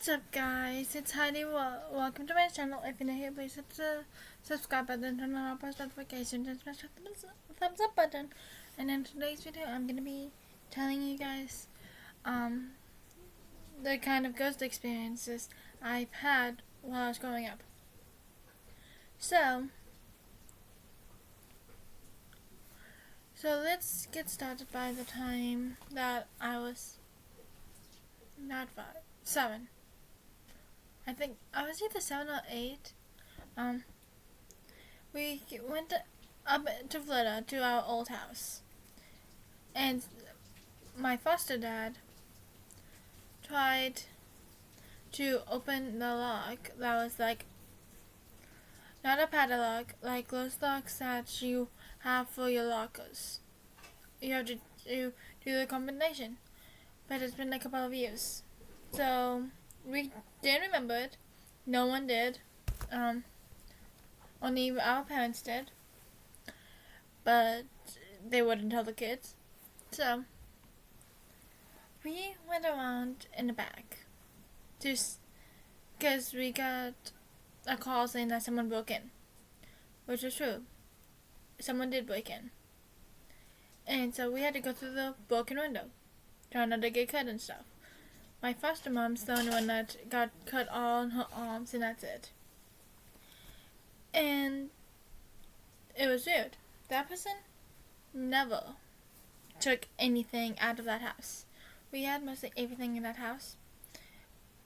What's up, guys? It's Heidi. Welcome to my channel. If you're new here, please hit the subscribe button, turn on all post notifications, and smash the thumbs up button. And in today's video, I'm gonna be telling you guys the kind of ghost experiences I've had while I was growing up. So let's get started by the time that I was not 7. I think I was either 7 or 8. We went up to Florida to our old house, and my foster dad tried to open the lock that was like not a padlock, like those locks that you have for your lockers. You have to do the combination, but it's been a couple of years, so we didn't remember it. No one did. Only our parents did, but they wouldn't tell the kids. So we went around in the back, just because we got a call saying that someone broke in, which was true. Someone did break in, and so we had to go through the broken window, trying not to get cut and stuff. My foster mom's the only one that got cut all on her arms, and that's it. And it was weird. That person never took anything out of that house. We had mostly everything in that house.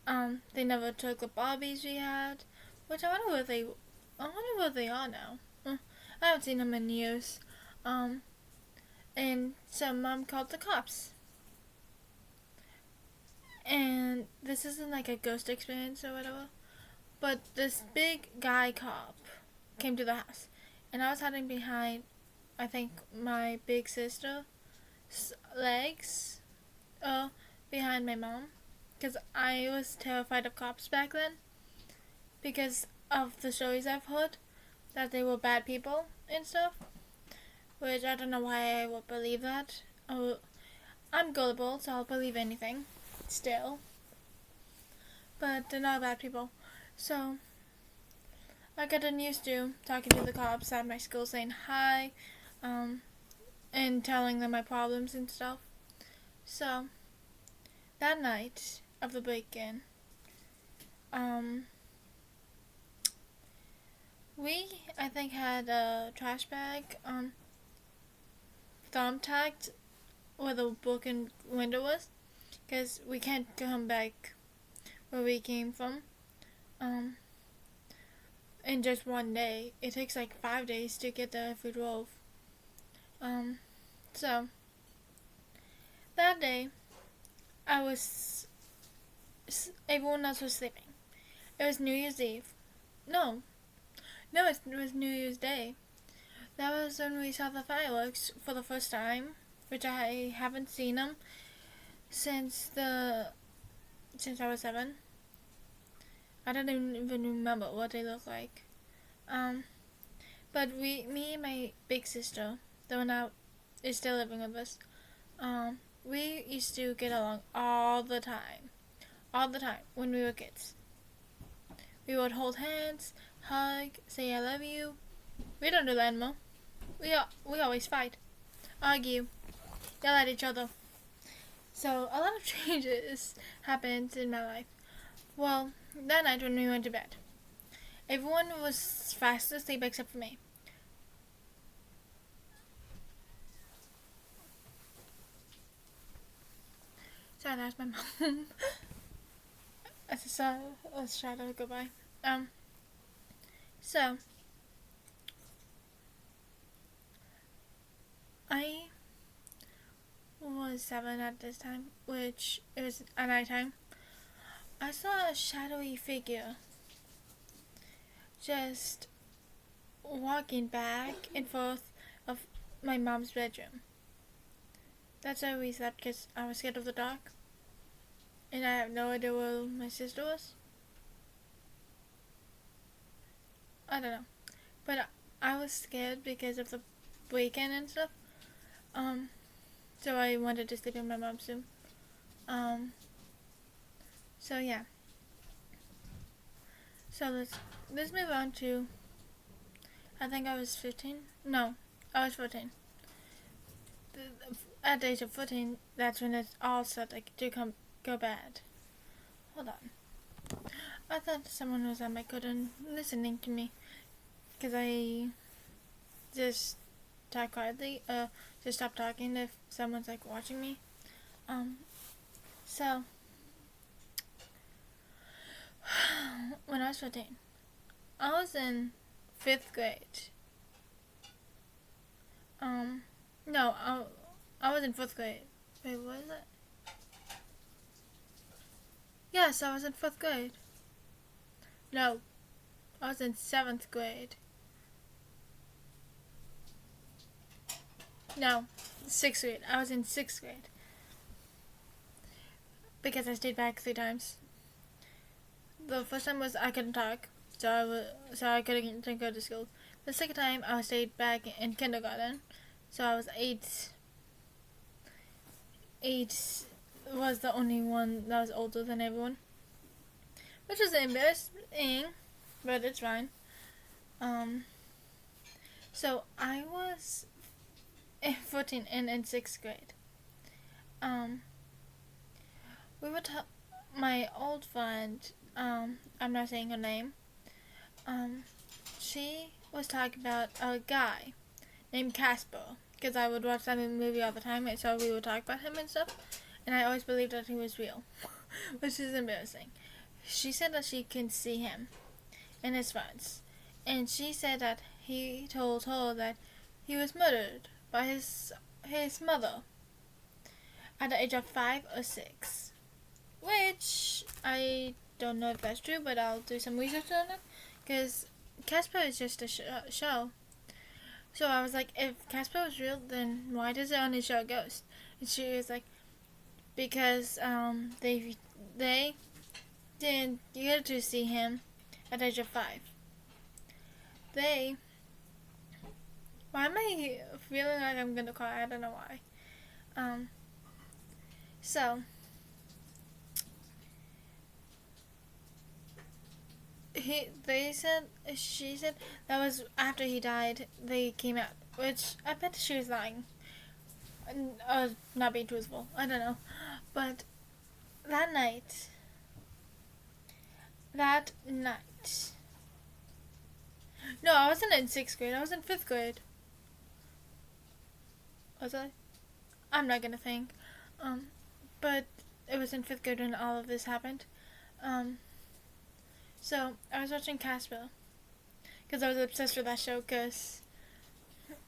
They never took the Barbies we had, which I wonder where they are now. I haven't seen them in years. And so Mom called the cops. And this isn't like a ghost experience or whatever, but this big guy cop came to the house, and I was hiding behind, I think, my big sister's legs, behind my mom, because I was terrified of cops back then, because of the stories I've heard, that they were bad people and stuff, which I don't know why I would believe that. I'm gullible, so I'll believe anything. Still, but they're not bad people. So I got used to talking to the cops at my school, saying hi, and telling them my problems and stuff. So that night of the break-in, we I think had a trash bag thumbtacked where the broken window was, because we can't come back where we came from in just one day. It takes like 5 days to get there if we drove. So that day everyone else was sleeping. It was New Year's Eve. No, it was New Year's Day. That was when we saw the fireworks for the first time, which I haven't seen them since I was 7. I don't even remember what they look like. But me and my big sister, the one that is still living with us, we used to get along all the time when we were kids. We would hold hands, hug, say I love you. We don't do that anymore. We always fight, argue, yell at each other. So a lot of changes happened in my life. Well, that night when we went to bed, everyone was fast asleep except for me. Sorry, that was my mom. I just saw a shadow go by. So I was 7 at this time, which it was at night time. I saw a shadowy figure just walking back and forth of my mom's bedroom. That's why we slept, because I was scared of the dark, and I have no idea where my sister was. I don't know, but I was scared because of the break-in and stuff. So I wanted to sleep in my mom's room. So yeah. So let's move on to, I think I was 15. No, I was 14. At the age of 14, that's when it all started to go bad. Hold on. I thought someone was at my curtain listening to me, because I just talk quietly. Just stop talking if someone's like watching me. So when I was 14, I was in 5th grade. No, I was in 4th grade. Wait, what is it? Yes, I was in 4th grade. No, I was in 7th grade. No, 6th grade. I was in 6th grade. Because I stayed back 3 times. The first time was I couldn't talk, so I couldn't go to school. The second time I stayed back in kindergarten, so I was 8. 8 was the only one that was older than everyone, which was embarrassing, but it's fine. So I was 14 and in 6th grade. We were my old friend, I'm not saying her name, she was talking about a guy named Casper, because I would watch that movie all the time, and so we would talk about him and stuff, and I always believed that he was real, which is embarrassing. She said that she can see him and his friends, and she said that he told her that he was murdered by his mother at the age of 5 or 6, which I don't know if that's true, but I'll do some research on it, because Casper is just a show. So I was like, if Casper was real, then why does it only show a ghost? And she was like, because they didn't get to see him at the age of 5. Why am I feeling like I'm gonna cry? I don't know why. So she said that was after he died, they came out, which I bet she was lying. Not being truthful. I don't know. But that night. No, I wasn't in 6th grade. I was in 5th grade. Was I? I'm not gonna think. But it was in 5th grade when all of this happened. So I was watching Casper because I was obsessed with that show because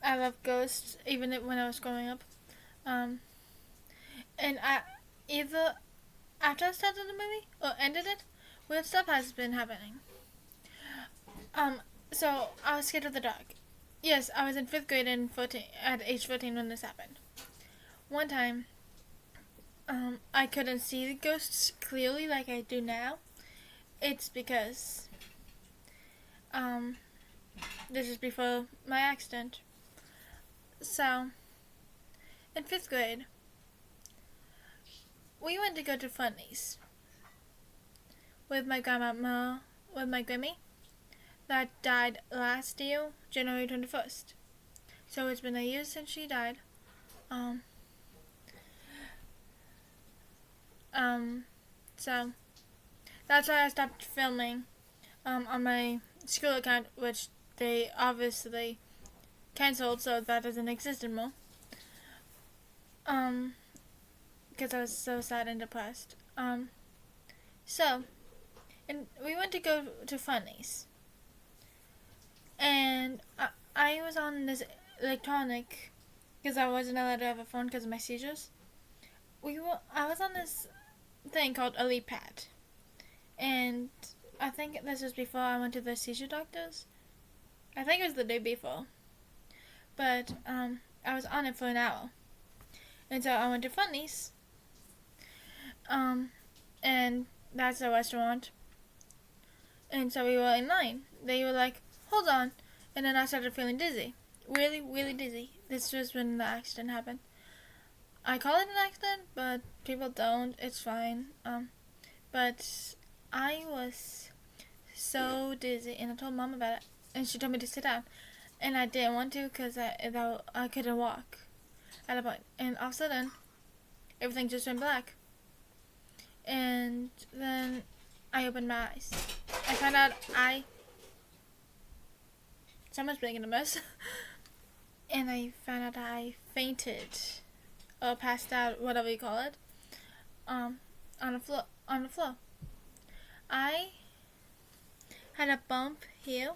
I love ghosts even when I was growing up. And I either after I started the movie or ended it, weird stuff has been happening. So I was scared of the dark. Yes, I was in 5th grade and 14 at age 14 when this happened. One time, I couldn't see the ghosts clearly like I do now. It's because this is before my accident. So in 5th grade, we went to go to Funnies with my grandma, with my Grammy, that died last year, January 21st. So it's been a year since she died. So that's why I stopped filming on my school account, which they obviously canceled, so that doesn't exist anymore. Because I was so sad and depressed. And we went to go to Funnies. And I was on this electronic, because I wasn't allowed to have a phone because of my seizures. I was on this thing called a leap pad. And I think this was before I went to the seizure doctors. I think it was the day before. But I was on it for an hour. And so I went to Funnies. And that's a restaurant. And so we were in line. They were like, hold on. And then I started feeling dizzy. Really, really dizzy. This was when the accident happened. I call it an accident, but people don't. It's fine. But I was so dizzy, and I told Mom about it, and she told me to sit down, and I didn't want to because I couldn't walk at a point, and all of a sudden, everything just went black, and then I opened my eyes. I found out someone's making a mess, and I found out I fainted, or passed out, whatever you call it, on the floor. I had a bump here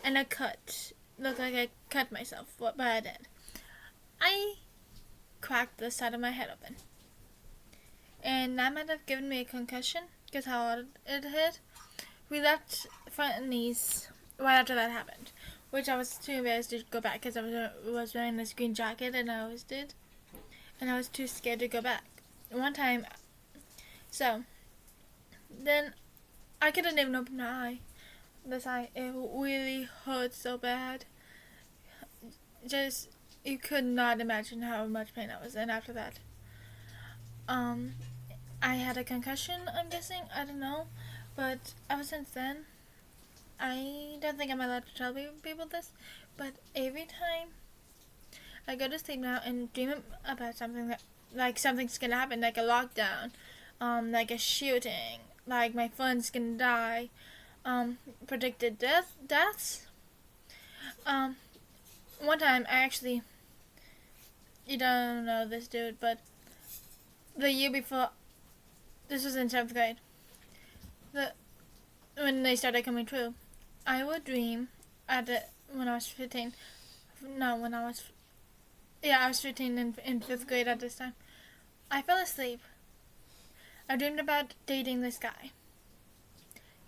and a cut. Looked like I cut myself, but I did. I cracked the side of my head open, and that might have given me a concussion because how hard it hit. We left front and knees right after that happened, which I was too embarrassed to go back because I was wearing this green jacket, and I always did, and I was too scared to go back. One time, so then I couldn't even open my eye. This eye, it really hurt so bad. Just, you could not imagine how much pain I was in after that. I had a concussion, I'm guessing, I don't know, but ever since then, I don't think I'm allowed to tell people this, but every time I go to sleep now and dream about something that, like something's gonna happen, like a lockdown, like a shooting, like my friend's gonna die, predicted deaths. One time I actually, you don't know this dude, but the year before, this was in 7th grade, when they started coming true, I would dream when I was 15, I was 15 in 5th grade at this time. I fell asleep. I dreamed about dating this guy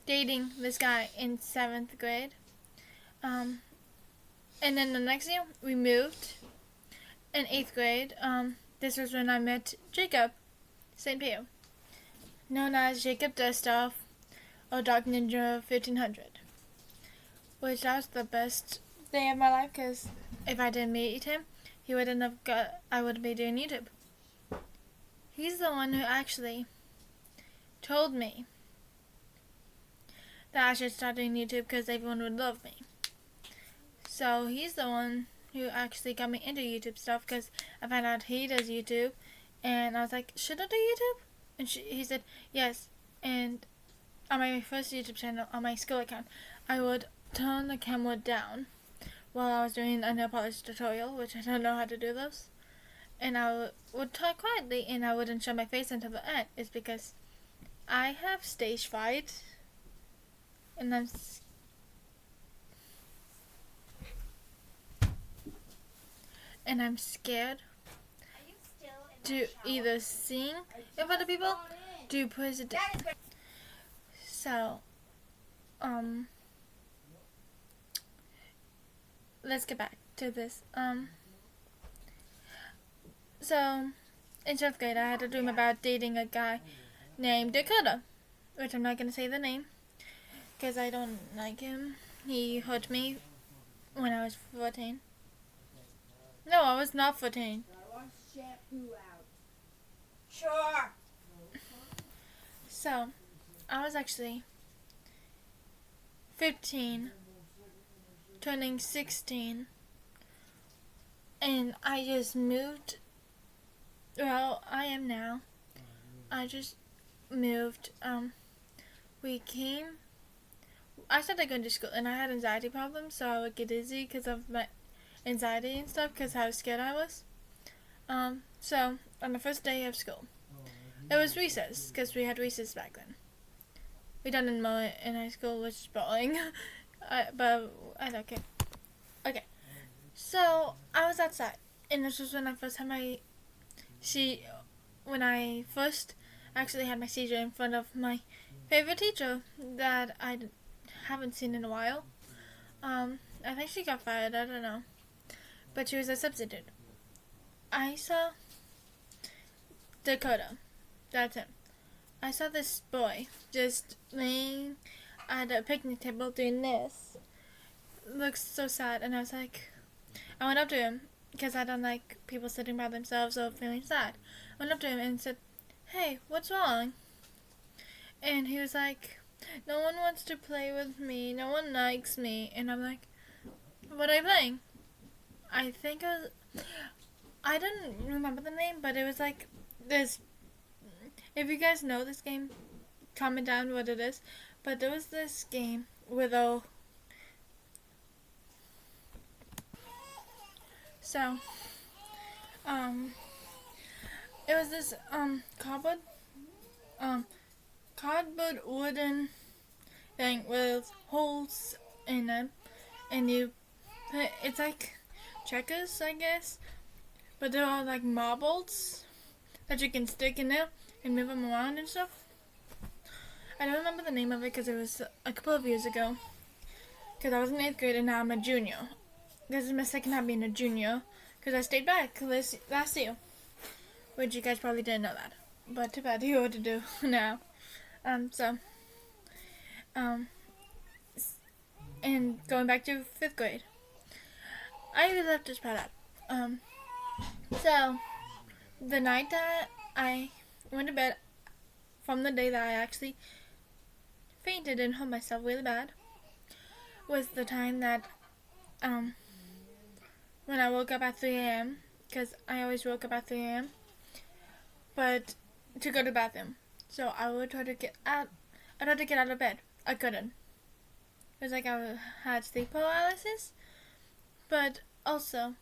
in 7th grade. And then the next year, we moved in 8th grade. This was when I met Jacob St. Pierre, known as JacobDoesStuff, or Dark Ninja 1500. Which that was the best day of my life, because if I didn't meet him, I wouldn't be doing YouTube. He's the one who actually told me that I should start doing YouTube because everyone would love me. So he's the one who actually got me into YouTube stuff, because I found out he does YouTube, and I was like, should I do YouTube? And he said yes. And on my first YouTube channel, on my school account, I would turn the camera down while I was doing a nail polish tutorial, which I don't know how to do those, and I would talk quietly, and I wouldn't show my face until the end. It's because I have stage fright, and I'm scared to either sing in front of people, do presentation. So, let's get back to this. So, in 7th grade, I had a dream about dating a guy named Dakota, which I'm not going to say the name, because I don't like him. He hurt me when I was 14. No, I was not 14. I want shampoo out. Sure. So, I was actually 15, turning 16, and I just moved. Well, I am now. I just moved. I started going to school, and I had anxiety problems, so I would get dizzy because of my anxiety and stuff, because how scared I was. So, on the first day of school, it was recess, because we had recess back then. We didn't know it in high school, which is boring, but I don't care. Okay, so I was outside, and this was when I first had when I first actually had my seizure in front of my favorite teacher that I haven't seen in a while. I think she got fired, I don't know, but she was a substitute. I saw Dakota, that's him. I saw this boy just laying at a picnic table doing this. Looks so sad, and I went up to him, because I don't like people sitting by themselves or feeling sad. I went up to him and said, "Hey, what's wrong?" And he was like, No one wants to play with me. No one likes me. And I'm like, what are you playing? I think I don't remember the name, but it was like this. If you guys know this game, comment down what it is. But there was this game with a. So, it was this cardboard wooden thing with holes in it, and it's like checkers, I guess, but they're all like marbles that you can stick in there and move them around and stuff. I don't remember the name of it because it was a couple of years ago, because I was in 8th grade and now I'm a junior. This is my second time being a junior because I stayed back last year, which you guys probably didn't know that, but too bad, you know what to do now. And going back to 5th grade, I really left this part up. So the night that I went to bed, from the day that I actually fainted and hurt myself really bad, was the time that when I woke up at 3 a.m. because I always woke up at 3 a.m. but to go to the bathroom. So I would try to get out. I tried to get out of bed. I couldn't. It was like I had sleep paralysis, but also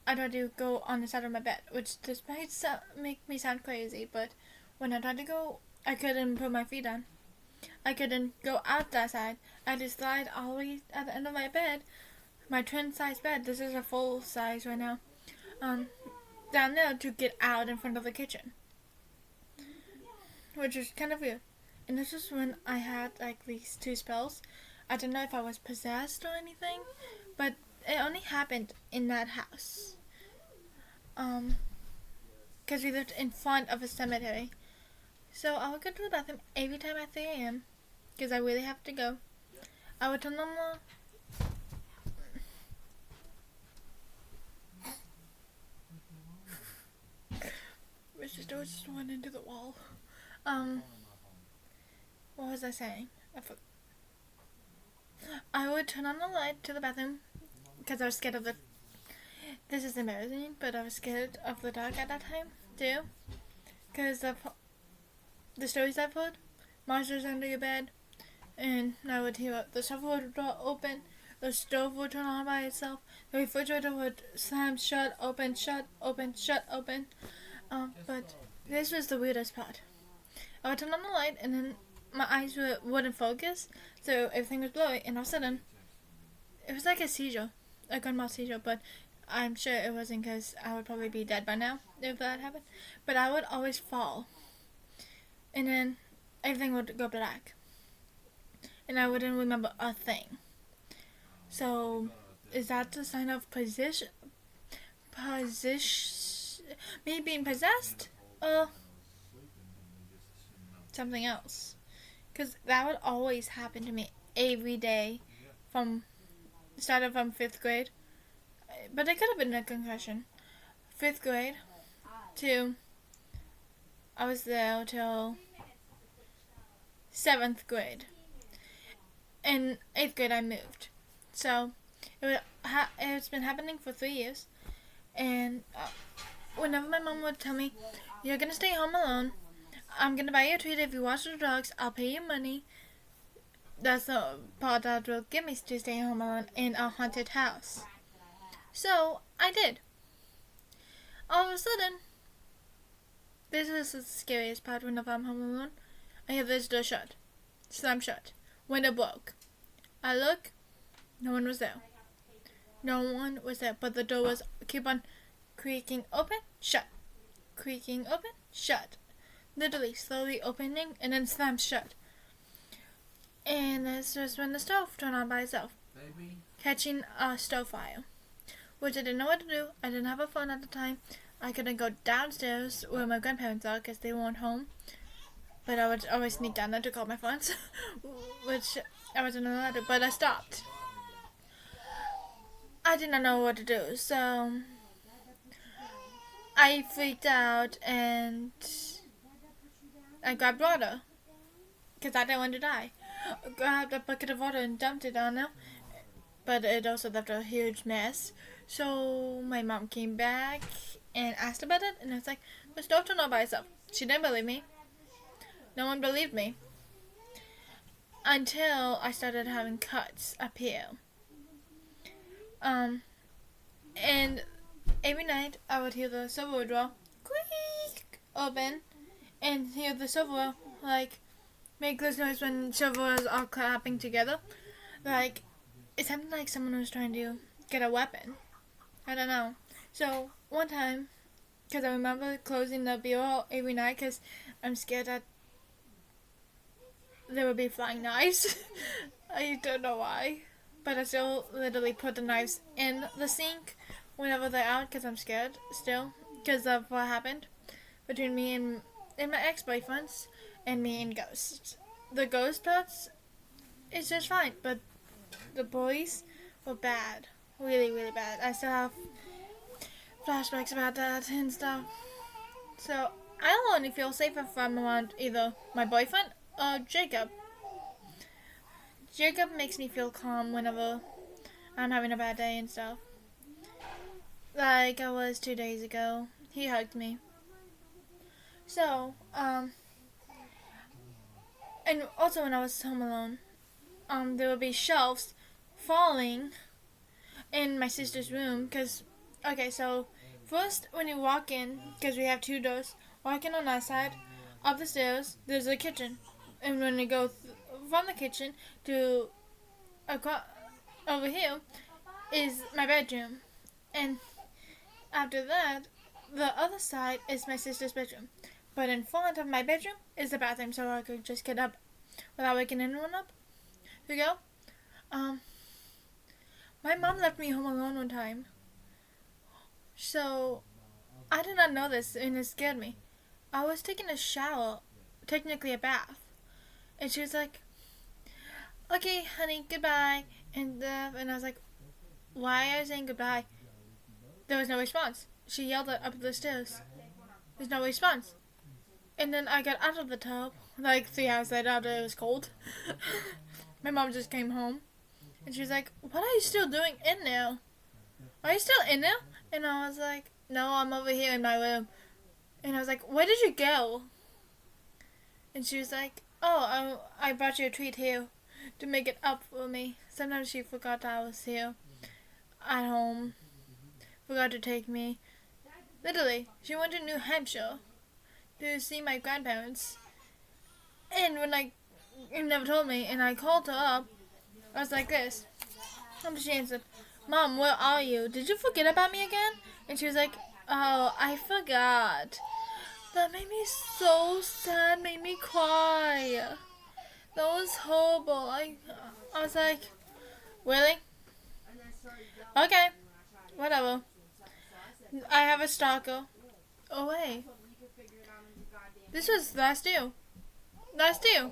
I tried to go on the side of my bed, which just might make me sound crazy, but when I tried to go, I couldn't put my feet down. I couldn't go out that side. I had to slide all the way at the end of my bed, my twin-size bed. This is a full size right now. Down there to get out in front of the kitchen, which is kind of weird. And this was when I had like these 2 spells. I don't know if I was possessed or anything, but it only happened in that house. Because we lived in front of a cemetery. So I would go to the bathroom every time at 3 a.m. because I really have to go. I would turn on my sister just went into the wall. What was I saying? I would turn on the light to the bathroom because I was scared of the. This is embarrassing, but I was scared of the dark at that time too. Because of the stories I've heard, monsters under your bed, and I would hear the shower door open, the stove would turn on by itself, the refrigerator would slam shut, open, shut, open, shut, open. But this was the weirdest part. I would turn on the light, and then my eyes wouldn't focus, so everything was blurry, and all of a sudden, it was like a seizure, a grandma seizure, but I'm sure it wasn't because I would probably be dead by now if that happened. But I would always fall, and then everything would go black, and I wouldn't remember a thing. So, is that the sign of me being possessed, or something else? Because that would always happen to me every day from 5th grade. But it could have been a concussion. 5th grade to I was there till 7th grade. In 8th grade I moved. So it's been happening for 3 years. And whenever my mom would tell me, you're going to stay home alone, I'm going to buy you a treat if you watch the dogs, I'll pay you money. That's the part that will get me to stay home alone in a haunted house. So, I did. All of a sudden, this is the scariest part whenever I'm home alone. I hear this door shut. Slam shut. Window broke. I look, no one was there. No one was there, but the door was keep on creaking open, shut. Creaking open, shut. Literally, slowly opening and then slam shut. And this was when the stove turned on by itself. Baby. Catching a stove fire. Which I didn't know what to do. I didn't have a phone at the time. I couldn't go downstairs where my grandparents are because they weren't home. But I would always sneak down there to call my friends. Which I wasn't allowed to, but I stopped. I did not know what to do, so I freaked out and I grabbed water because I didn't want to die. grabbed a bucket of water and dumped it on him. But it also left a huge mess. So my mom came back and asked about it, and I was like, Miss Norton all by herself. She didn't believe me. No one believed me. Until I started having cuts up here. And every night I would hear the silverware drawer squeak open and hear the silverware like make this noise when silverwares are clapping together. Like it sounded like someone was trying to get a weapon. I don't know. So one time, because I remember closing the bureau every night because I'm scared that there would be flying knives. I don't know why. But I still literally put the knives in the sink whenever they're out because I'm scared still because of what happened between me and my ex-boyfriends and me and ghosts. The ghost parts is just fine, but the boys were bad. Really, really bad. I still have flashbacks about that and stuff. So I only feel safe if I'm around either my boyfriend or Jacob. Jacob makes me feel calm whenever I'm having a bad day and stuff. Like I was 2 days ago. He hugged me. So, and also when I was home alone, there would be shelves falling in my sister's room. Okay, so first when you walk in, because we have 2 doors, walk in on that side, up the stairs, there's a kitchen. And when you go from the kitchen to over here is my bedroom. And after that, the other side is my sister's bedroom. But in front of my bedroom is the bathroom, so I could just get up without waking anyone up. Here we go. My mom left me home alone one time. So, I did not know this, and it scared me. I was taking a shower, technically a bath. And she was like, okay, honey, goodbye. And I was like, why are you saying goodbye? There was no response. She yelled up the stairs. There's no response. And then I got out of the tub, like 3 hours later after it was cold. My mom just came home. And she was like, what are you still doing in there? Are you still in there? And I was like, no, I'm over here in my room. And I was like, where did you go? And she was like, oh, I brought you a treat here to make it up for me. Sometimes she forgot I was here at home. Forgot to take me. Literally, she went to New Hampshire to see my grandparents. And when you never told me, and I called her up, I was like this. And she answered, Mom, where are you? Did you forget about me again? And she was like, oh, I forgot. That made me so sad, made me cry. That was horrible. I was like, really? Okay, whatever. I have a stalker. Oh, wait. This was last year. Last year.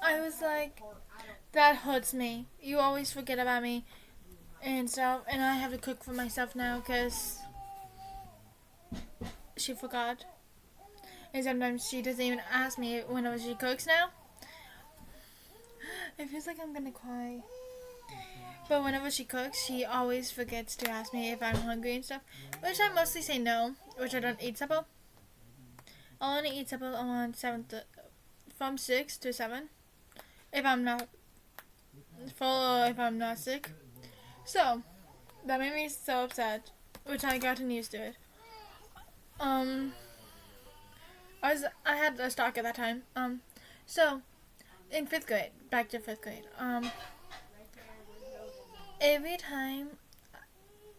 I was like, that hurts me. You always forget about me and stuff. And I have to cook for myself now because she forgot. And sometimes she doesn't even ask me whenever she cooks now. It feels like I'm gonna cry. But whenever she cooks, she always forgets to ask me if I'm hungry and stuff. Which I mostly say no, which I don't eat supper. I'll only eat supper around from 6 to 7. If I'm not full or if I'm not sick. So, that made me so upset. Which I gotten used to it. I had a stock at that time. So, in 5th grade, back to 5th grade, every time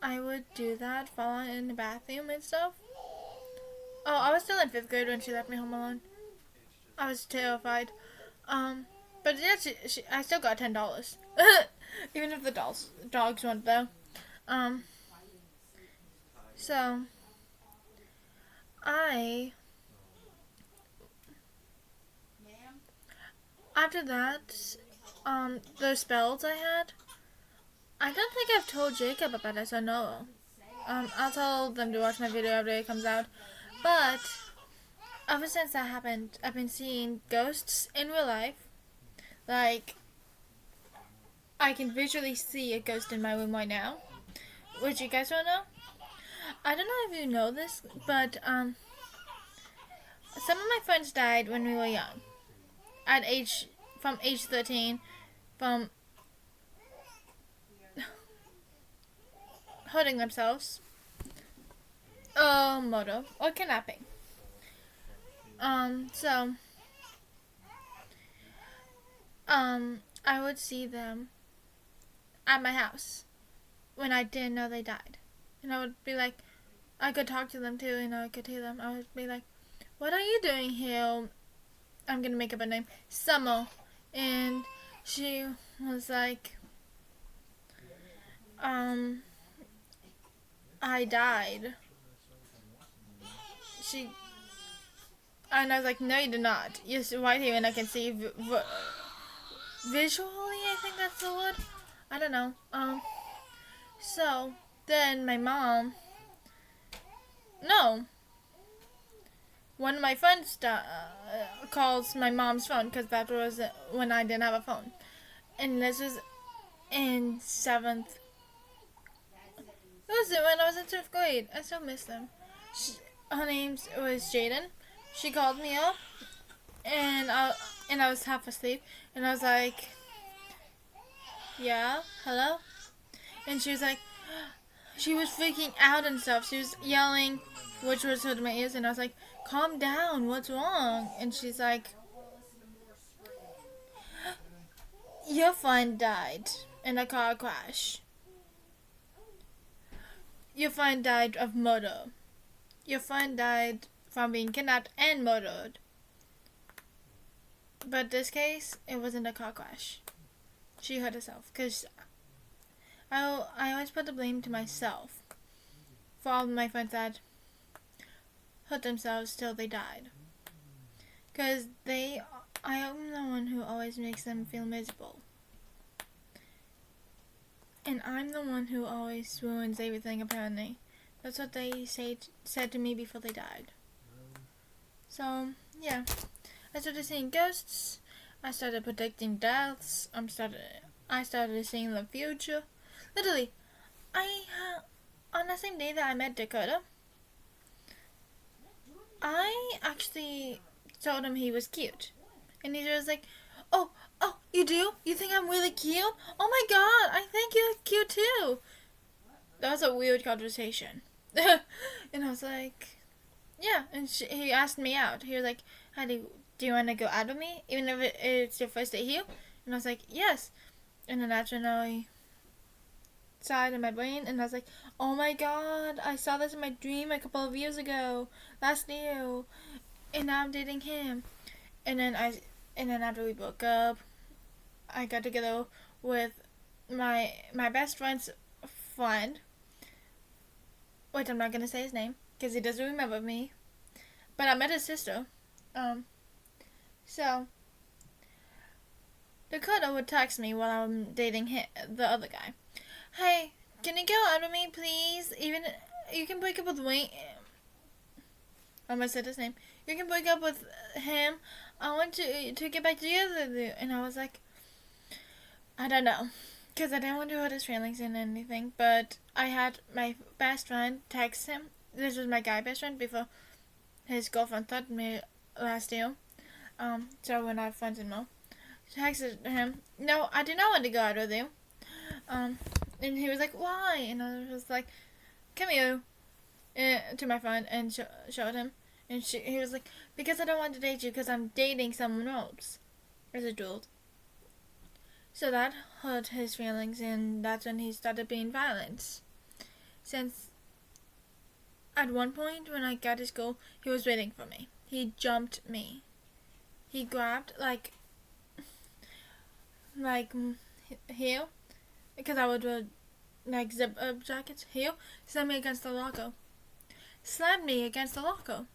I would do that, fall in the bathroom and stuff. Oh, I was still in 5th grade when she left me home alone. I was terrified. But yeah, I still got $10. Even if the dogs weren't there. So, after that, the spells I had, I don't think I've told Jacob about it, so no. I'll tell them to watch my video after it comes out. But, ever since that happened, I've been seeing ghosts in real life. Like, I can visually see a ghost in my room right now. Which you guys don't know. I don't know if you know this, but some of my friends died when we were young. From age 13, from hurting themselves, or murder, or kidnapping. So, I would see them at my house when I didn't know they died. And I would be like, I could talk to them too, and I could hear them. I would be like, what are you doing here? I'm gonna make up a name. Summer. And she was like, I died. And I was like, no, you did not. You're right here, and I can see visually, I think that's the word. I don't know. So then my mom, no, one of my friends calls my mom's phone because that was when I didn't have a phone, and this was in 7th. It was when I was in 5th grade. I still miss them. Her name was Jaden. She called me up, and I was half asleep, and I was like, yeah, hello? And she was like, she was freaking out and stuff. She was yelling, which was hurting my ears, and I was like, calm down, what's wrong? And she's like, your friend died in a car crash. Your friend died of murder. Your friend died from being kidnapped and murdered. But this case, it wasn't a car crash. She hurt herself. Because I always put the blame to myself for all of my friends that hurt themselves till they died. Because I am the one who always makes them feel miserable. And I'm the one who always ruins everything, apparently. That's what they said to me before they died. So, yeah. I started seeing ghosts. I started predicting deaths. I started seeing the future. Literally, on the same day that I met Dakota, I actually told him he was cute. And he was like, oh, you do? You think I'm really cute? Oh my god, I think you're cute too. That was a weird conversation. And I was like, yeah. And he asked me out. He was like, do you want to go out with me? Even if it's your first day here? And I was like, yes. And then that's when I saw it in my brain. And I was like, oh my god, I saw this in my dream a couple of years ago. Last year. And now I'm dating him. And then after we broke up, I got together with my best friend's friend. Wait, I'm not gonna say his name because he doesn't remember me. But I met his sister. So Dakota would text me while I'm dating the other guy. Hey, can you go out with me, please? Even you can break up with Wayne. I'm gonna say his name. You can break up with him. I want to get back together with you. And I was like, I don't know. Because I didn't want to hurt his feelings and anything. But I had my best friend text him. This was my guy best friend before his girlfriend threatened me last year. So we're not friends anymore. Texted him, no, I do not want to go out with you. And he was like, why? And I was like, come here. To my friend and showed him. And he was like, because I don't want to date you because I'm dating someone else. As a dude. So that hurt his feelings, and that's when he started being violent. Since at one point when I got to school, he was waiting for me. He jumped me. He grabbed like here, because I would wear like zip up jackets here, slammed me against the locker. Slammed me against the locker.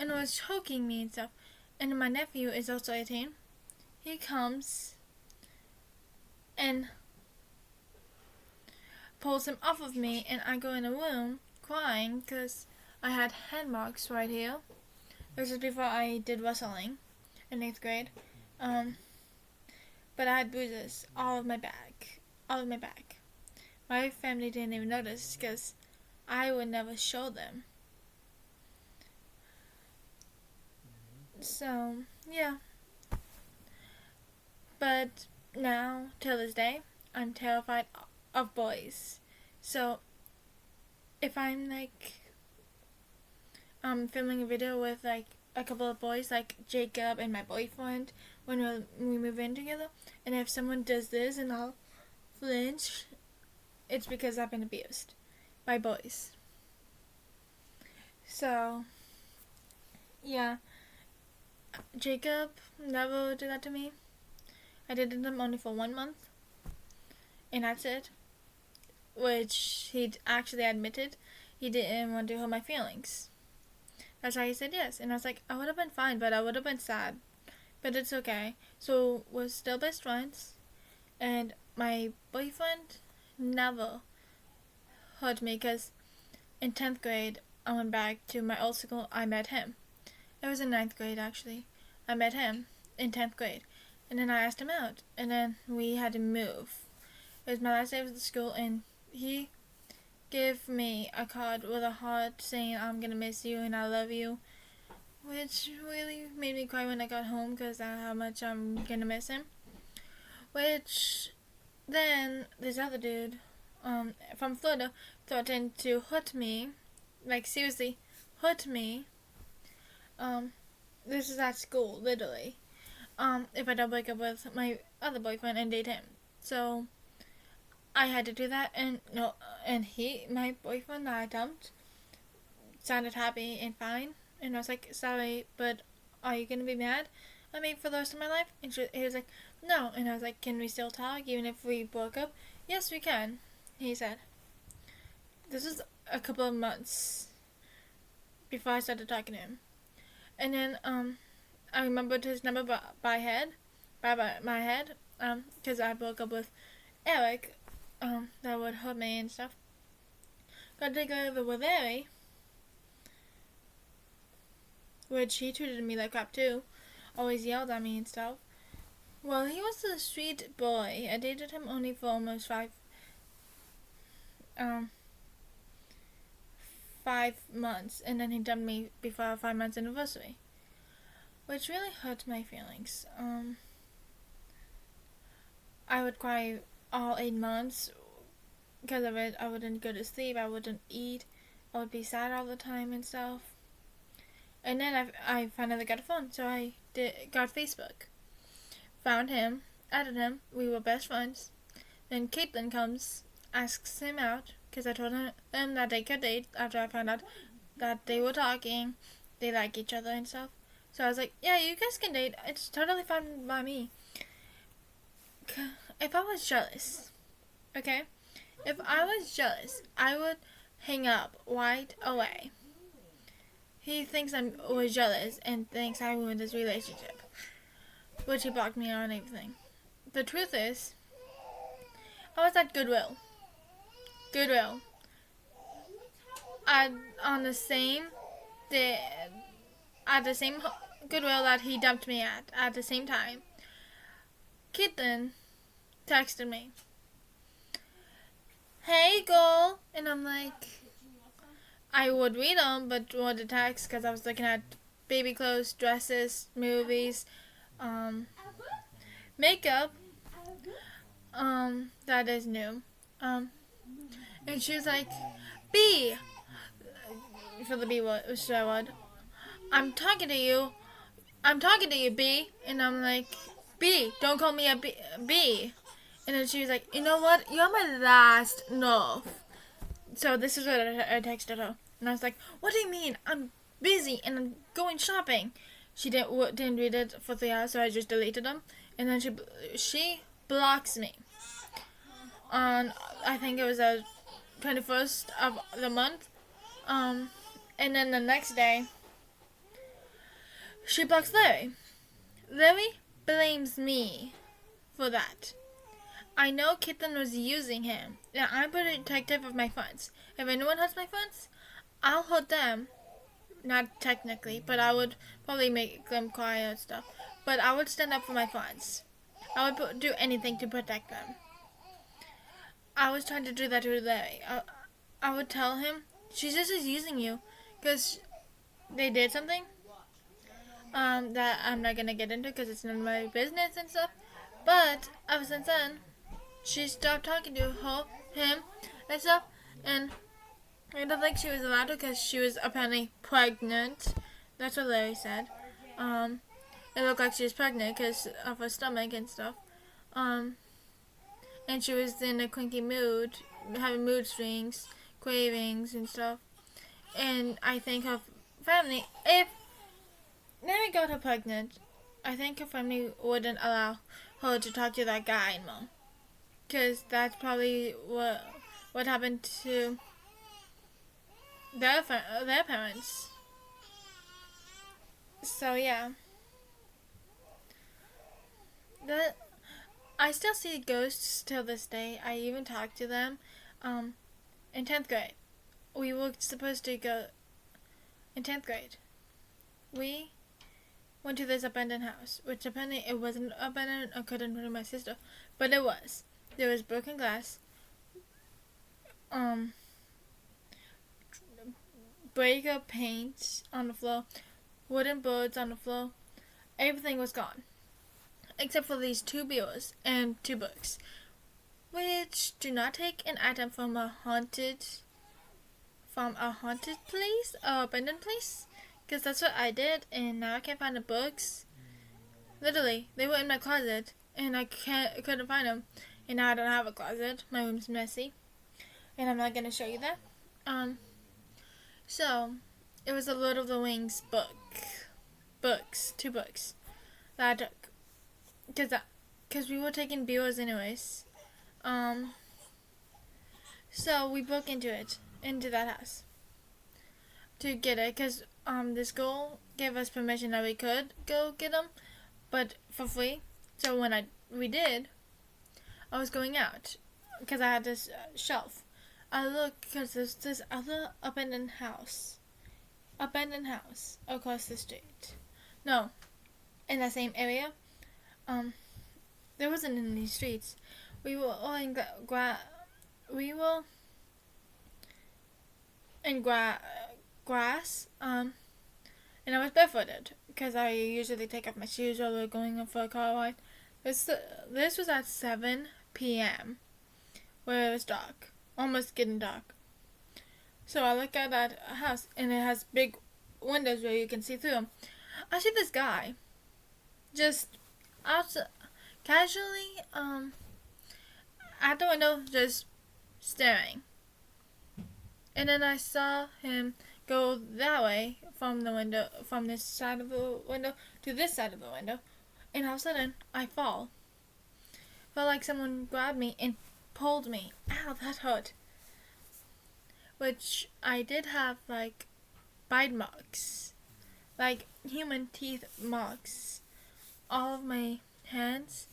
And was choking me and stuff. And my nephew is also 18. He comes and pulls him off of me, and I go in a room crying because I had head marks right here. This is before I did wrestling in 8th grade. but I had bruises all of my back. All of my back. My family didn't even notice because I would never show them. So, yeah. But now, till this day, I'm terrified of boys. So, if I'm like filming a video with like a couple of boys, like Jacob and my boyfriend, when we move in together, and if someone does this and I'll flinch, it's because I've been abused by boys. So, yeah, Jacob never did that to me. I did it to him only for 1 month, and that's it. Which he actually admitted he didn't want to hurt my feelings. That's why he said yes. And I was like, I would have been fine, but I would have been sad. But it's okay. So we're still best friends. And my boyfriend never hurt me because in 10th grade, I went back to my old school. I met him. It was in 9th grade, actually. I met him in 10th grade. And then I asked him out. And then we had to move. It was my last day of the school, and he gave me a card with a heart saying, I'm going to miss you and I love you. Which really made me cry when I got home because of how much I'm going to miss him. Which then this other dude from Florida threatened to hurt me. Like, seriously, hurt me. This is at school, literally. If I don't break up with my other boyfriend and date him. So I had to do that, and my boyfriend that I dumped sounded happy and fine, and I was like, sorry, but are you gonna be mad at me for the rest of my life? And he was like, no, and I was like, can we still talk even if we broke up? Yes, we can, he said. This was a couple of months before I started talking to him, and then I remembered his number by my head, because I broke up with Eric. That would hurt me and stuff. Got to go over with Larry, which he treated me like crap too. Always yelled at me and stuff. Well, he was a sweet boy. I dated him only for almost 5 months, and then he dumped me before our 5 months anniversary, which really hurt my feelings. I would cry all 8 months because of it. I wouldn't go to sleep. I wouldn't eat. I would be sad all the time and stuff. And then I finally got a phone, so I got Facebook. Found him, added him. We were best friends. Then Caitlin comes, asks him out because I told them that they could date after I found out that they were talking. They like each other and stuff. So I was like, yeah, you guys can date. It's totally fine by me. If I was jealous, okay? If I was jealous, I would hang up right away. He thinks I was jealous and thinks I ruined his relationship, which he blocked me on everything. The truth is, I was at Goodwill. On the same day, at the same Goodwill that he dumped me at the same time. Caitlin texted me, hey girl, and I'm like, I would read them, but read the text because I was looking at baby clothes, dresses, movies, makeup, that is new, and she was like, B, for the B word, I'm talking to you, B, and I'm like, B, don't call me a B. And then she was like, you know what? You're my last nerve. So this is what I texted her. And I was like, what do you mean? I'm busy and I'm going shopping. She didn't read it for 3 hours, so I just deleted them. And then she blocks me. On, I think it was the 21st of the month. And then the next day, she blocks Larry. Larry blames me for that. I know Caitlin was using him. Now, I'm protective of my friends. If anyone hurts my friends, I'll hurt them. Not technically, but I would probably make them cry and stuff. But I would stand up for my friends. I would do anything to protect them. I was trying to do that to Larry. I would tell him, she just is using you. Because they did something that I'm not going to get into because it's none of my business and stuff. But ever since then, she stopped talking to him and stuff. And I don't think she was allowed to because she was apparently pregnant. That's what Larry said. It looked like she was pregnant because of her stomach and stuff. And she was in a cranky mood, having mood swings, cravings and stuff. And I think her family, if Mary got her pregnant, I think her family wouldn't allow her to talk to that guy anymore. Because that's probably what happened to their parents. So yeah. I still see ghosts till this day. I even talk to them. In 10th grade, we were supposed to go. In 10th grade, we went to this abandoned house, which apparently it wasn't abandoned according to my sister, but it was. There was broken glass, breaker paint on the floor, wooden boards on the floor. Everything was gone, except for these 2 bureaus and 2 books, which do not take an item from a haunted place or abandoned place, because that's what I did, and now I can't find the books. Literally, they were in my closet, and I couldn't find them, and now I don't have a closet. My room's messy, and I'm not gonna show you that. So it was a Lord of the Rings books, 2 books that I took, because we were taking bureaus anyways. So we broke into that house to get it, because this girl gave us permission that we could go get them, but for free. So when we did, I was going out because I had this shelf. I looked because there's this other abandoned house across the street. No, in the same area. There wasn't in these streets. We were all in grass, and I was barefooted because I usually take off my shoes while we're going for a car ride. This was at 7 p.m. where it was dark, almost getting dark. So I look at that house, and it has big windows where you can see through them. I see this guy just outside, casually at the window, just staring. And then I saw him go that way from this side of the window to this side of the window, and all of a sudden I felt like someone grabbed me and pulled me. Ow, that hurt. Which I did have like bite marks, like human teeth marks, all of my hands.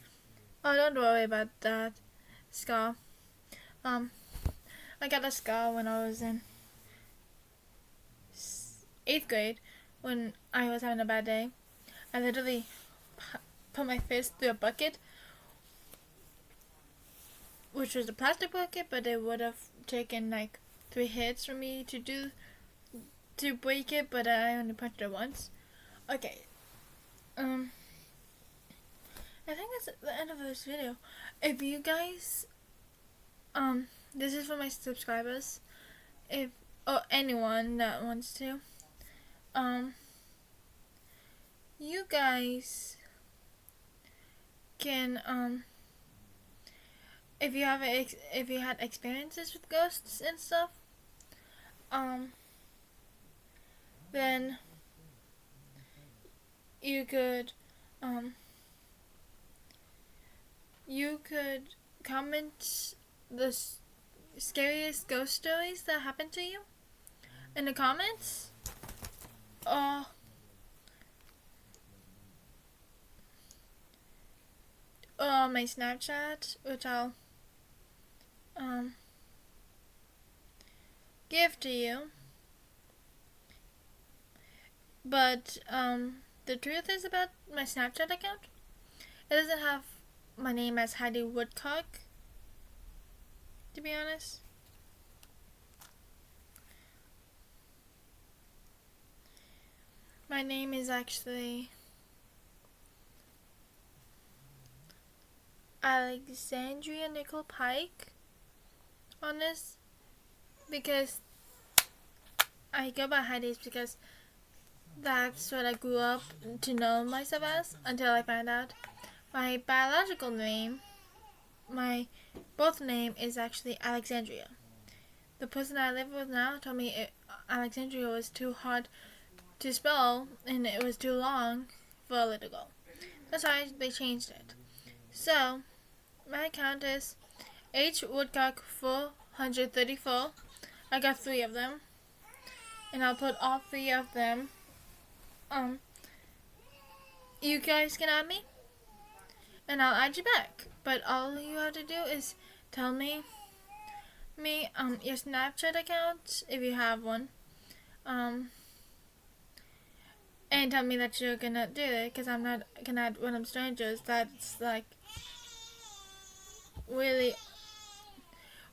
Oh, don't worry about that scar. I got a scar when I was in 8th grade when I was having a bad day. I literally put my fist through a bucket, which was a plastic bucket, but it would have taken like 3 hits for me to break it, but I only punched it once. Okay. I think that's the end of this video. If you guys, this is for my subscribers, or anyone that wants to, you guys can, if you had experiences with ghosts and stuff, then you could comment the scariest ghost stories that happened to you in the comments, or my Snapchat, which I'll give to you. But the truth is about my Snapchat account, it doesn't have my name as Heidi Woodcock, to be honest. My name is actually Alexandria Pike on this, because I go by Heidi's because that's what I grew up to know myself as until I found out my biological name, my birth name is actually Alexandria. The person I live with now told me Alexandria was too hard to spell and it was too long for a little girl. That's why they changed it. So, my account is H Woodcock 434. I got 3 of them. And I'll put all 3 of them. You guys can add me. And I'll add you back. But all you have to do is tell me your Snapchat account if you have one. And tell me that you're gonna do it, because I'm not gonna add random strangers. That's like really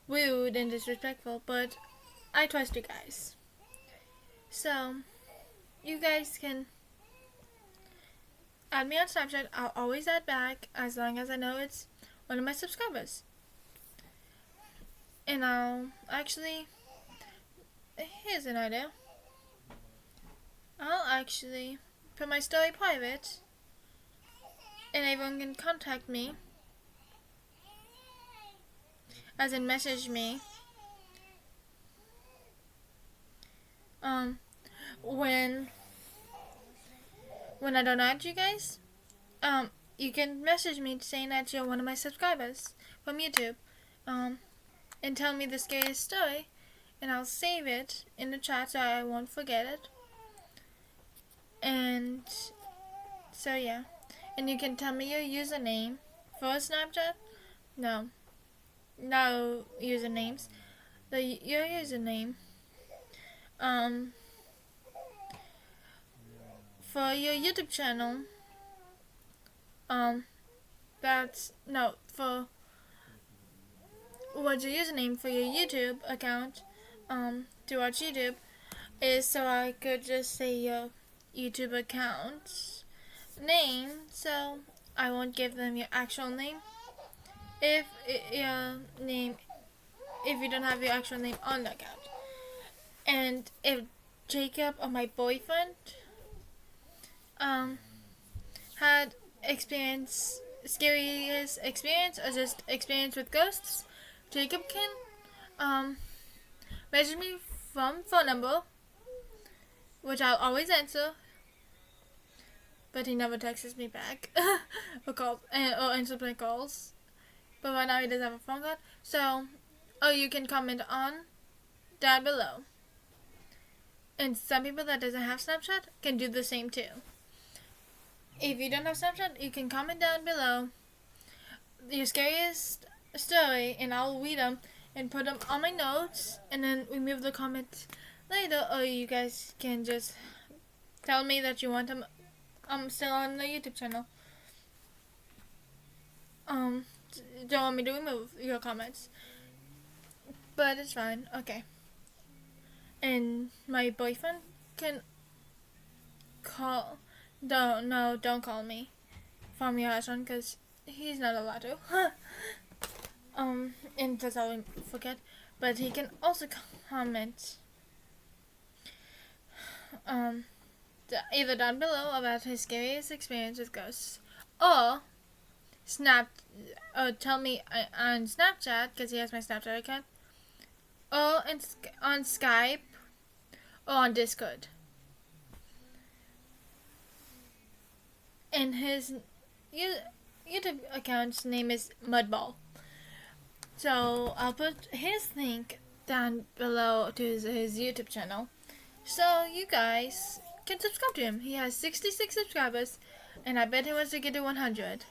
rude and disrespectful, but I trust you guys. So, you guys can add me on Snapchat. I'll always add back as long as I know it's one of my subscribers. And here's an idea. I'll actually put my story private and everyone can contact me, as in message me, when I don't add you guys, you can message me saying that you're one of my subscribers from YouTube, and tell me the scariest story, and I'll save it in the chat so I won't forget it. And so yeah, and you can tell me your username for Snapchat. No usernames. Your username for your YouTube channel. What's your username for your YouTube account to watch YouTube, is so I could just say your YouTube account name, so I won't give them your actual name if you don't have your actual name on the account. And if Jacob, or my boyfriend, had scariest experience or just experience with ghosts, Jacob can message me from phone number, which I'll always answer, but he never texts me back or calls or answers my calls. But right now he doesn't have a phone card. So, you can comment on down below. And some people that doesn't have Snapchat can do the same too. If you don't have Snapchat, you can comment down below your scariest story, and I'll read them and put them on my notes, and then remove the comments later. Or you guys can just tell me that you want them still on the YouTube channel. Don't want me to remove your comments, but it's fine. Okay. And my boyfriend can call. Don't call me from your husband, because he's not allowed to. And that's how I forget. But he can also comment either down below about his scariest experience with ghosts, or tell me on Snapchat, because he has my Snapchat account, or on Skype, or on Discord. And his YouTube account's name is Mudball. So I'll put his link down below to his YouTube channel, so you guys can subscribe to him. He has 66 subscribers, and I bet he wants to get to 100.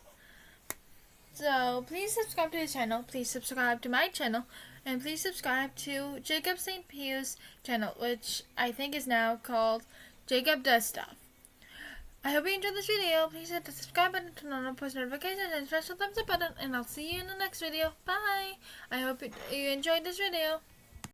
So please subscribe to his channel, please subscribe to my channel, and please subscribe to Jacob St. Pius channel, which I think is now called JacobDoesStuff. I hope you enjoyed this video. Please hit the subscribe button, turn on post notifications, and special thumbs up button. And I'll see you in the next video. Bye. I hope you enjoyed this video.